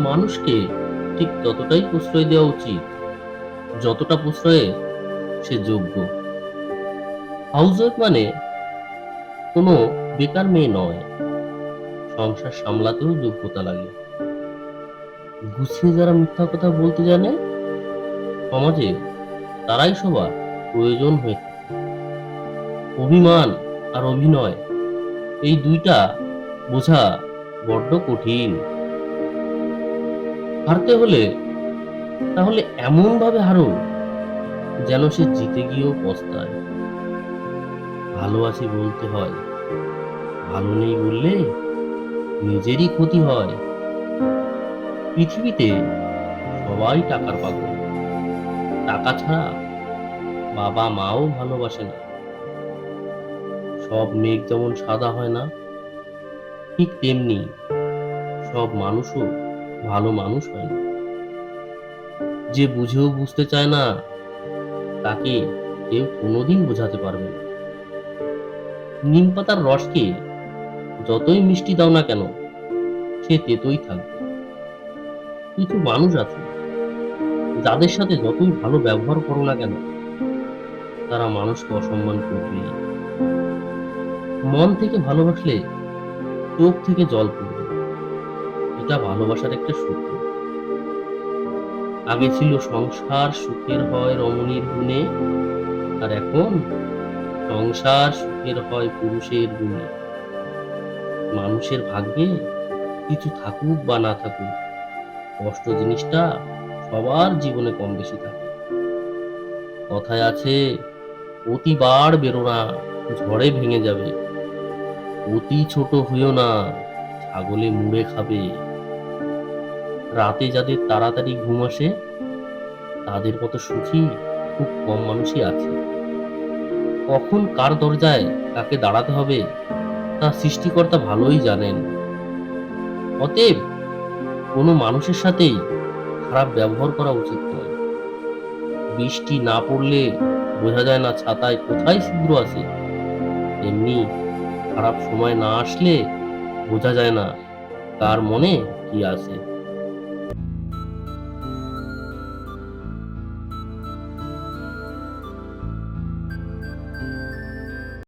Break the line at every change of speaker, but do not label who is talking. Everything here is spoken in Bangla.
মানুষকে ঠিক ততটাই প্রশ্রয় দেওয়া উচিত যতটা প্রশ্রয়ে সে যোগ্য। হাউসওয়াইফ মানে কোনো বেকার মেয়ে নয়, সংসার সামলাতেও যোগ্যতা লাগে। গুছিয়ে যারা মিথ্যা কথা বলতে জানে সমাজে, তারাই সবার প্রয়োজন হয়ে থাকে। অভিমান আর অভিনয়, এই দুইটা বোঝা বড্ড কঠিন। হারতে হলে তাহলে এমন ভাবে হারো যেন সে জিতে গিয়েও পস্তায়। ভালো আছি বলতে হয়, ভালো নেই বললে নিজেরই ক্ষতি হয়। পৃথিবীতে সবাই টাকার পাগল, টাকা ছাড়া বাবা মাও ভালোবাসে না। সব মেঘ যেমন সাদা হয় না, ঠিক তেমনি সব মানুষও ভালো মানুষ হয় না। যে বুঝেও বুঝতে চায় না, তাকে কেউ কোনোদিন বোঝাতে পারবে না। নিম পাতার রসকে যতই মিষ্টি দাও না কেন, সে তেতোই থাকবে। কিছু মানুষ আছে যাদের সাথে যতই ভালো ব্যবহার করো না কেন, তারা মানুষকে অসম্মান করবে। মন থেকে ভালোবাসলে চোখ থেকে জল পড়বে, এটা ভালোবাসার একটা সূত্র। আগে ছিল সংসার সুখের হয় রমণীর গুণে, আর এখন সংসার সুখের হয় পুরুষের গুণে। মানুষের ভাগ্যে কিছু থাকুক বা না থাকুক, কষ্ট জিনিসটা সবার জীবনে কম বেশি থাকে। কথায় আছে, অতি বার বেরো না, ঝড়ে ভেঙে যাবে। অতি ছোট হইও না, ছাগলে মুড়ে খাবে। রাতে যাদের তাড়াতাড়ি ঘুম আসে, তাদের মতো সুখী খুব কম মানুষই আছে। কখন কার দরজায় কাকে দাঁড়াতে হবে তা সৃষ্টিকর্তা ভালোই জানেন। অতএব কোনো মানুষের সাথেই খারাপ ব্যবহার করা উচিত নয়। বৃষ্টি না পড়লে বোঝা যায় না ছাতায় কোথায় ছিদ্র আছে, তেমনি খারাপ সময় না আসলে বোঝা যায় না কার মনে কি আছে।